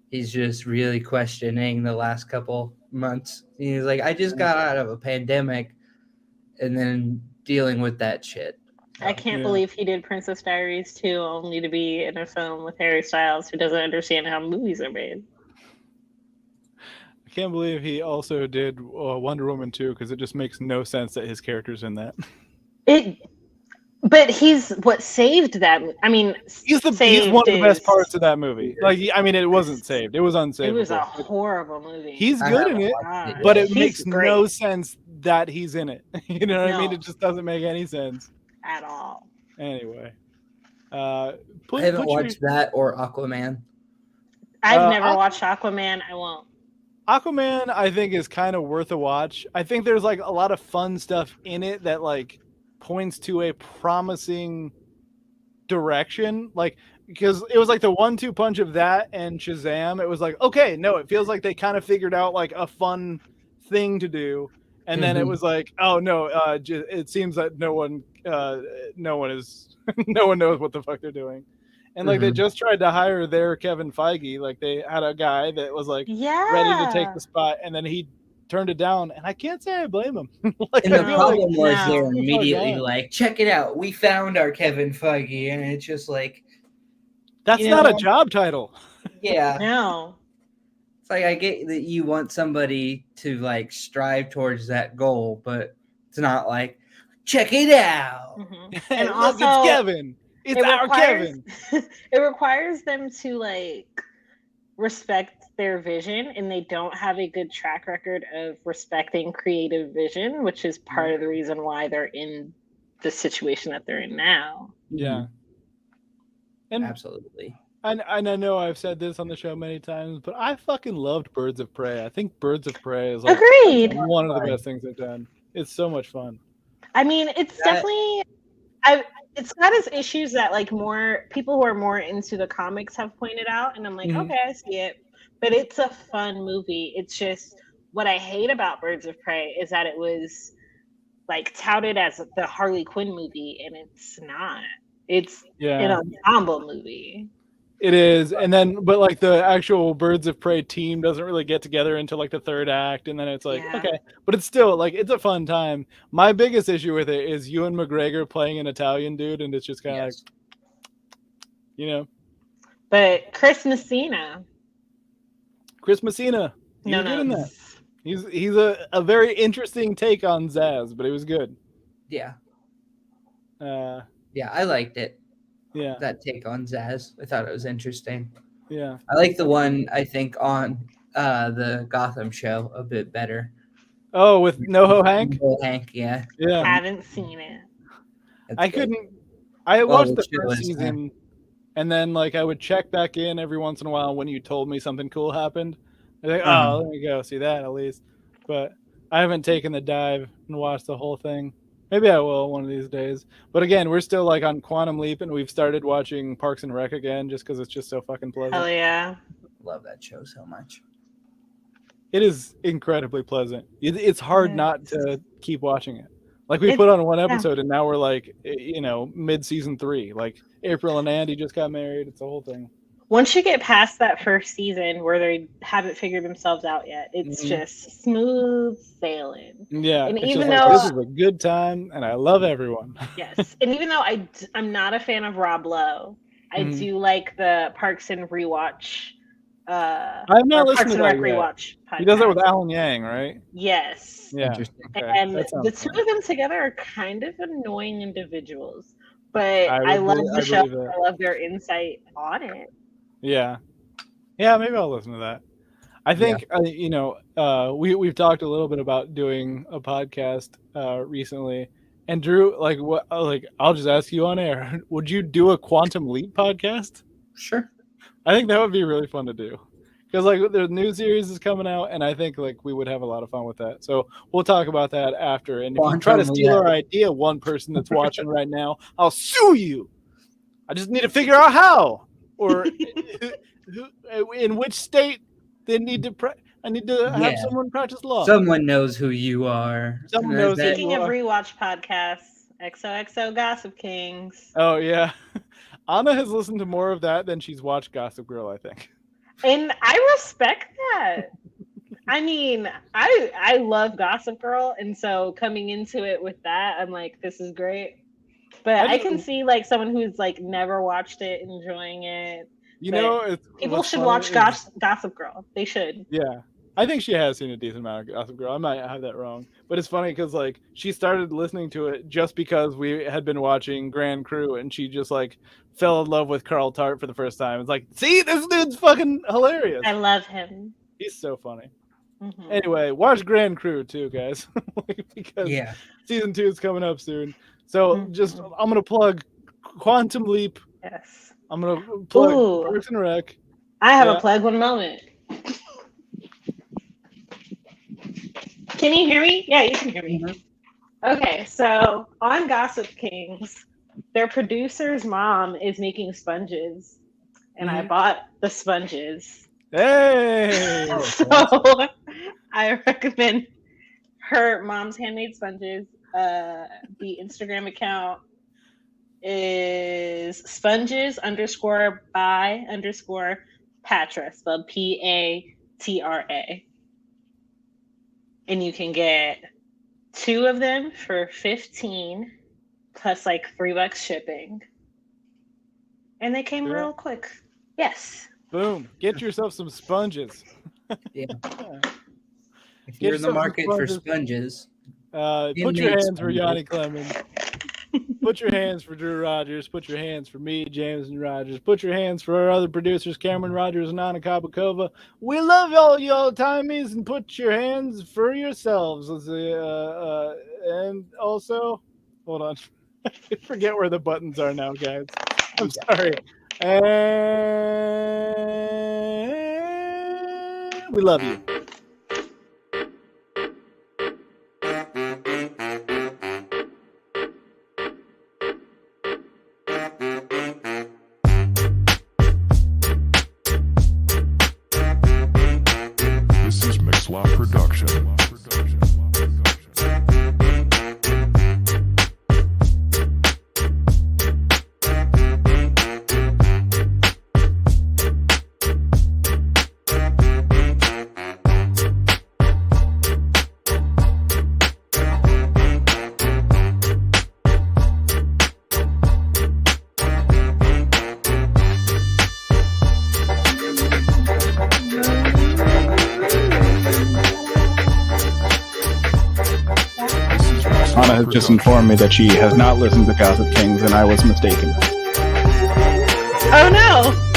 He's just really questioning the last couple months. He's like, I just got out of a pandemic and then dealing with that shit. I can't Yeah. believe he did Princess Diaries 2 only to be in a film with Harry Styles, who doesn't understand how movies are made. I can't believe he also did Wonder Woman 2 because it just makes no sense that his character's in that. But he's what saved that. I mean, He's one of the best parts of that movie. Like, I mean, it wasn't saved; it was unsaved. It was a horrible movie. He's I good haven't in it, watched it but yet. it He's makes great. no sense that he's in it. You know what I mean? No. It just doesn't make any sense. At all. Anyway, I haven't watched that or Aquaman. I've never watched Aquaman. I won't. Aquaman, I think, is kind of worth a watch. I think there's like a lot of fun stuff in it that like points to a promising direction. Like, because it was like the 1-2 punch of that and Shazam. It was like, okay, no, it feels like they kind of figured out like a fun thing to do. And then it was like, oh no, it seems that no one knows what the fuck they're doing. And like they just tried to hire their Kevin Feige. Like they had a guy that was like ready to take the spot, and then he turned it down. And I can't say I blame him. Like, And the I feel problem was no. they're Fuck immediately yeah. like, check it out. We found our Kevin Feige. And it's just like, that's you not know- a job title. yeah. No. It's like, I get that you want somebody to like strive towards that goal, but it's not like, check it out. Mhm. And And look, also, it's Kevin. It's our Kevin. It requires them to like respect their vision, and they don't have a good track record of respecting creative vision, which is part of the reason why they're in the situation that they're in now. Yeah. And Absolutely. and I know I've said this on the show many times, but I fucking loved Birds of Prey. I think Birds of Prey is like Agreed. one of the best things they've done. It's so much fun. I mean, it's definitely it's got its issues that like more people who are more into the comics have pointed out, and I'm like, okay, I see it. But it's a fun movie. It's just what I hate about Birds of Prey is that it was like touted as the Harley Quinn movie, and it's not. It's an ensemble movie. It is, and then but like the actual Birds of Prey team doesn't really get together until like the third act, and then it's like okay, but it's still like it's a fun time. My biggest issue with it is Ewan McGregor playing an Italian dude, and it's just kind of like, you know. But Chris Messina, he's good in that. He's a very interesting take on Zaz, but it was good. Yeah. Yeah, I liked it. Yeah. That take on Zaz. I thought it was interesting. Yeah. I like the one, I think, on the Gotham show a bit better. Oh, with NoHo Hank? NoHo Hank, yeah. I haven't seen it. I watched the first season, and then like I would check back in every once in a while when you told me something cool happened. I was like, oh, let me go see that at least. But I haven't taken the dive and watched the whole thing. Maybe I will one of these days. But again, we're still like on Quantum Leap, and we've started watching Parks and Rec again just because it's just so fucking pleasant. Hell yeah. Love that show so much. It is incredibly pleasant. It's hard not to keep watching it. Like we put on one episode, and now we're like, mid-season 3. Like April and Andy just got married. It's the whole thing. Once you get past that first season where they haven't figured themselves out yet, it's just smooth sailing. Yeah, and it's even just though like, this is a good time, and I love everyone. Yes, and even though I'm not a fan of Rob Lowe, I do like the Parks and Rewatch. I've not listened to that yet. Rewatch podcast. He does that with Alan Yang, right? Yes. Yeah. Interesting. Okay. And the two of them together are kind of annoying individuals, but I love the show. I love their insight on it. Yeah, maybe I'll listen to that. I think we've talked a little bit about doing a podcast recently, and Drew, I'll just ask you on air: would you do a Quantum Leap podcast? Sure. I think that would be really fun to do because the new series is coming out, and I think we would have a lot of fun with that. So we'll talk about that after. And if you try to steal our idea, one person that's watching right now, I'll sue you. I just need to figure out how. Or in which state they need to. I need to have someone practice law. Someone knows who you are. Someone knows. Speaking of rewatch podcasts, XOXO Gossip Kings. Oh yeah, Anna has listened to more of that than she's watched Gossip Girl, I think. And I respect that. I mean, I love Gossip Girl, and so coming into it with that, I'm like, this is great. But I can see someone who's never watched it enjoying it. People should watch Gossip Girl. They should. Yeah, I think she has seen a decent amount of Gossip Girl. I might have that wrong, but it's funny because she started listening to it just because we had been watching Grand Crew, and she just fell in love with Carl Tart for the first time. It's like, see, this dude's fucking hilarious. I love him. He's so funny. Mm-hmm. Anyway, watch Grand Crew too, guys, because season 2 is coming up soon. So I'm going to plug Quantum Leap. Yes. I'm going to plug Parks and Rec. I have a plug. One moment. Can you hear me? Yeah, you can hear me. Okay, so on Gossip Kings, their producer's mom is making sponges, and I bought the sponges. Hey! So I recommend her mom's handmade sponges. The Instagram account is sponges_by_Patra, spelled Patra. And you can get 2 of them for $15 plus $3 shipping. And they came real quick. Yes. Boom. Get yourself some sponges. Yeah. If you're in the market for sponges, put your hands for Yanni Clemens. Put your hands for Drew Rogers. Put your hands for me, James and Rogers. Put your hands for our other producers, Cameron Rogers and Anna Kabakova. We love all you old timies, and put your hands for yourselves. Let's see, and also, hold on, I forget where the buttons are now, guys. I'm sorry. And we love you. This is Mixlot Production. Anna has just informed me that she has not listened to Gossip Kings, and I was mistaken. Oh no!